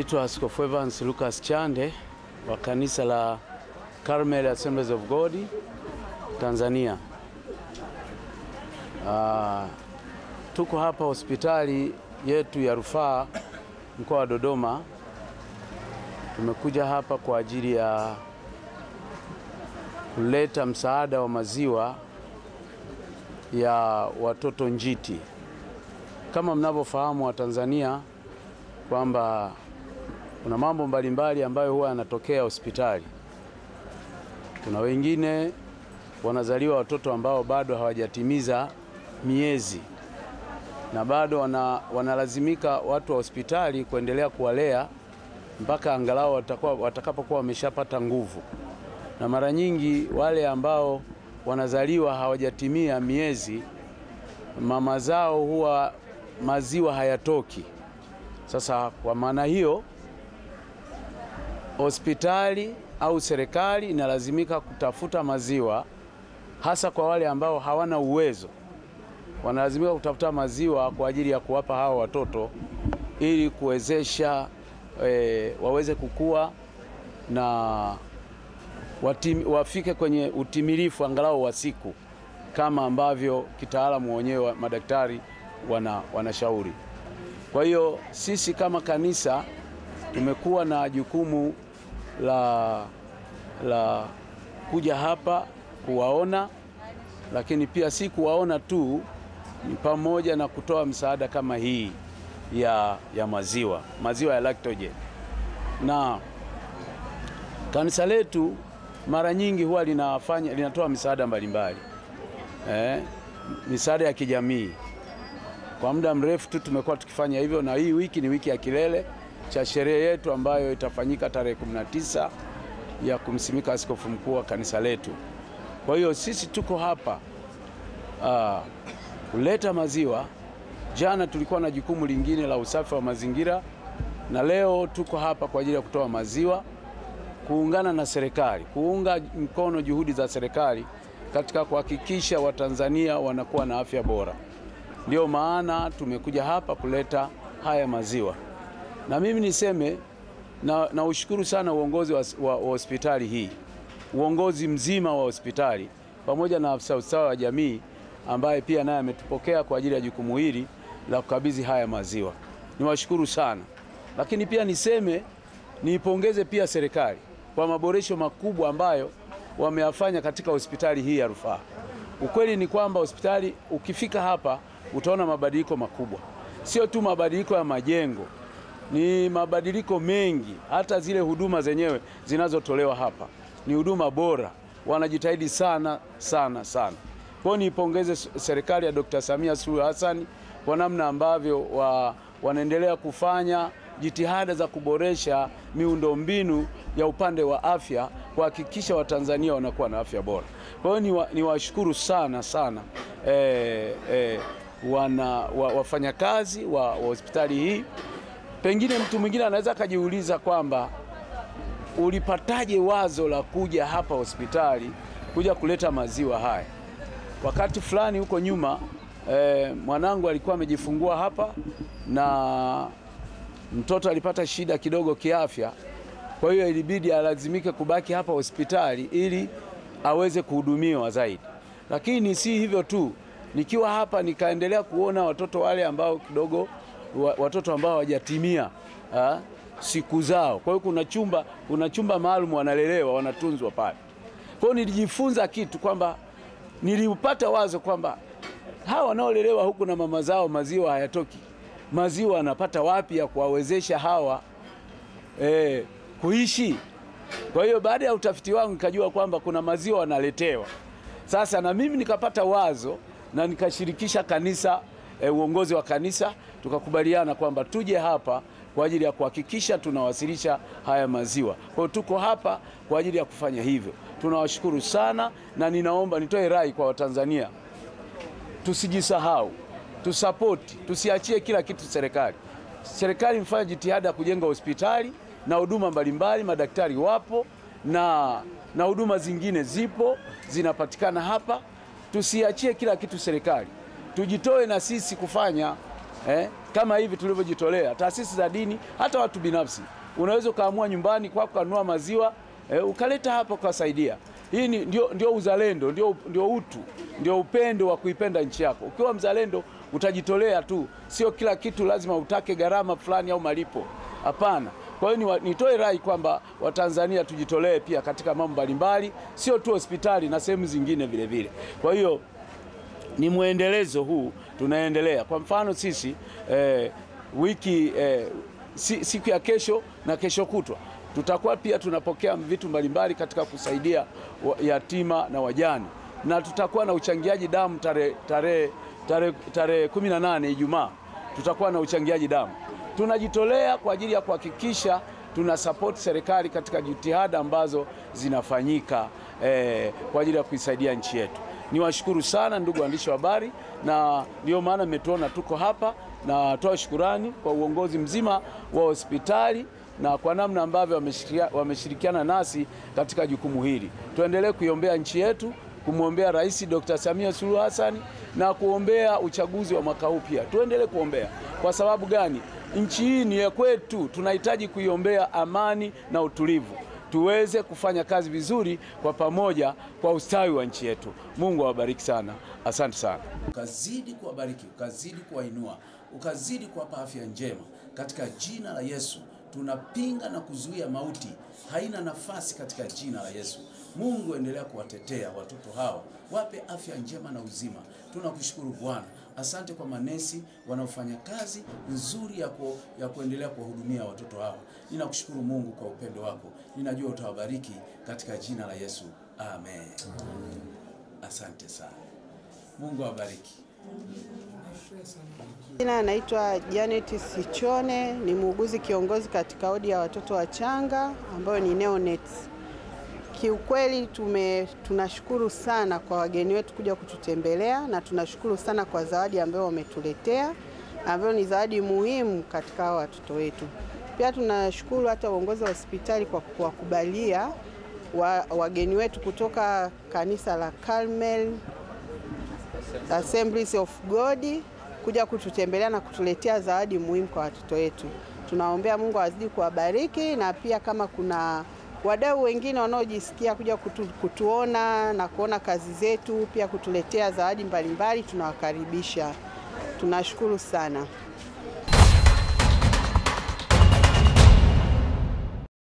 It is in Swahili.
Naitwa Askofu Evans Lucas Chande wa kanisa la Carmel Assemblies of God Tanzania. Tuko hapa hospitali yetu ya rufaa mkoa wa Dodoma. Tumekuja hapa kwa ajili ya kuleta msaada wa maziwa ya watoto njiti. Kama mnavyofahamu wa Tanzania kwamba kuna mambo mbalimbali ambayo huwa yanatokea hospitali. Kuna wengine wanazaliwa watoto ambao bado hawajatimiza miezi na bado wanalazimika watu wa hospitali kuendelea kuwalea mpaka angalau watakapokuwa wameshapata nguvu. Na mara nyingi wale ambao wanazaliwa hawajatimia miezi, mama zao huwa maziwa hayatoki. Sasa kwa maana hiyo hospitali au serikali inalazimika kutafuta maziwa, hasa kwa wale ambao hawana uwezo. Wanalazimika kutafuta maziwa kwa ajili ya kuwapa hao watoto ili kuwezesha waweze kukua na wafike kwenye utimilifu angalau wa siku kama ambavyo kitaalamu wenyewe madaktari wanashauri. Kwa hiyo sisi kama kanisa tumekuwa na jukumu la kuja hapa kuwaona, lakini pia si kuwaona tu, ni pamoja na kutoa msaada kama hii ya maziwa ya lactogen. Na kanisa letu mara nyingi huwa linatoa misaada mbalimbali, misaada ya kijamii. Kwa muda mrefu tu tumekuwa tukifanya hivyo, na hii wiki ni wiki ya kilele cha sherehe yetu ambayo itafanyika tarehe 19 ya kumsimika askofu mkuu wa kanisa letu. Kwa hiyo sisi tuko hapa kuleta maziwa. Jana tulikuwa na jukumu lingine la usafi wa mazingira, na leo tuko hapa kwa ajili ya kutoa maziwa, kuungana na serikali, kuunga mkono juhudi za serikali katika kuhakikisha Watanzania wanakuwa na afya bora. Ndio maana tumekuja hapa kuleta haya maziwa. Na mimi niseme na ushukuru sana uongozi wa hospitali hii, uongozi mzima wa hospitali pamoja na afisa ustawi wa jamii ambaye pia naye ametupokea kwa ajili ya jukumu hili la kukabidhi haya maziwa. Niwashukuru sana. Lakini pia niipongeze pia serikali kwa maboresho makubwa ambayo wameyafanya katika hospitali hii ya rufaa. Ukweli ni kwamba hospitali ukifika hapa utaona mabadiliko makubwa. Sio tu mabadiliko ya majengo, ni mabadiliko mengi. Hata zile huduma zenyewe zinazotolewa hapa ni huduma bora. Wanajitahidi sana sana sana. Kwa hiyo niipongeze serikali ya Dr. Samia Suluhu Hassan kwa namna ambavyo wanaendelea kufanya jitihada za kuboresha miundombinu ya upande wa afya, kuhakikisha Watanzania wanakuwa na afya bora. Kwa hiyo niwashukuru sana sana wafanyakazi wa hospitali hii. Pengine mtu mwingine anaweza kujiuliza kwamba ulipataje wazo la kuja hapa hospitali kuja kuleta maziwa haya. Wakati fulani huko nyuma mwanangu alikuwa amejifungua hapa na mtoto alipata shida kidogo kiafya. Kwa hiyo ilibidi alazimike kubaki hapa hospitali ili aweze kuhudumiwa zaidi. Lakini si hivyo tu, nikiwa hapa nikaendelea kuona watoto wale ambao kidogo watoto ambao hawajatimia siku zao. Kwa hiyo kuna chumba maalum wanalelewa, wanatunzwa pale. Kwa hiyo nilijifunza kitu kwamba nilipata wazo kwamba hawa wanaolelewa huku na mama zao maziwa hayatoki. Maziwa anapata wapi ya kuwawezesha hawa kuishi? Kwa hiyo baada ya utafiti wangu nikajua kwamba kuna maziwa wanaletewa. Sasa na mimi nikapata wazo na nikashirikisha kanisa, uongozi wa kanisa, tukakubaliana kwamba tuje hapa kwa ajili ya kuhakikisha tunawasilisha haya maziwa. Kwa hiyo tuko hapa kwa ajili ya kufanya hivyo. Tunawashukuru sana, na ninaomba nitoe rai kwa Watanzania. Tusijisahau, tusapoti, tusiachie kila kitu serikali. Serikali mfanya jitihada kujenga hospitali na huduma mbalimbali, madaktari wapo na huduma zingine zipo zinapatikana hapa. Tusiachie kila kitu serikali. Tujitoe na sisi kufanya Kama hivi tulivyojitolea, taasisi za dini, hata watu binafsi, unaweza ukaamua nyumbani kwako kununua maziwa ukaleta hapa kusaidia. Hii ndio uzalendo, ndio utu, ndio upendo wa kuipenda nchi yako. Ukiwa mzalendo utajitolea tu, sio kila kitu lazima utake gharama fulani au malipo. Hapana. Kwa hiyo nitoe rai kwamba Watanzania tujitolee pia katika mambo mbalimbali, sio tu hospitali na sehemu zingine vile vile. Kwa hiyo ni muendelezo huu, tunaendelea. Kwa mfano sisi siku ya kesho na kesho kutwa tutakuwa pia tunapokea vitu mbalimbali katika kusaidia yatima na wajane, na tutakuwa na uchangiaji damu tarehe 18 Ijumaa, tutakuwa na uchangiaji damu. Tunajitolea kwa ajili ya kuhakikisha tuna support serikali katika jitihada ambazo zinafanyika kwa ajili ya kuisaidia nchi yetu. Niwashukuru sana ndugu waandishi wa habari, na ndio maana mmetuona tuko hapa, na natoa shukurani kwa uongozi mzima wa hospitali na kwa namna ambavyo wameshirikiana nasi katika jukumu hili. Tuendelee kuiombea nchi yetu, kumwombea Rais Dr. Samia Suluhu Hassan na kuombea uchaguzi wa mwaka huu pia. Tuendelee kuombea. Kwa sababu gani? Nchi hii ni ya kwetu, tunahitaji kuiombea amani na utulivu, tuweze kufanya kazi vizuri kwa pamoja kwa ustawi wa nchi yetu. Mungu awabariki sana. Asante sana. Ukazidi kuwabariki, ukazidi kuwainua, ukazidi kuwapa afya njema katika jina la Yesu. Tunapinga na kuzuia mauti, haina nafasi katika jina la Yesu. Mungu endelea kuwatetea watoto hawa, wape afya njema na uzima. Tunakushukuru Bwana. Asante kwa manesi wanaofanya kazi nzuri ya kuendelea kuwahudumia watoto hawa. Ninakushukuru Mungu kwa upendo wako. Ninajua utawabariki katika jina la Yesu. Amen. Asante sana. Mungu awabariki. Jina naitwa Janet Sichone, ni muuguzi kiongozi katika wodi ya watoto wachanga ambayo ni neonates. Kiukweli tunashukuru sana kwa wageni wetu kuja kututembelea, na tunashukuru sana kwa zawadi ambayo wametuletea, ambayo ni zawadi muhimu katika watoto wetu. Pia tunashukuru hata uongozi wa hospitali kwa kuwakubalia wageni wetu kutoka kanisa la Carmel Assemblies of God kuja kututembelea na kutuletea zawadi muhimu kwa watoto wetu. Tunaombea Mungu azidi kuwabariki, na pia kama kuna wadau wengine wanaojisikia kuja kutuona na kuona kazi zetu, pia kutuletea zawadi mbalimbali, tunawakaribisha. Tunashukuru sana.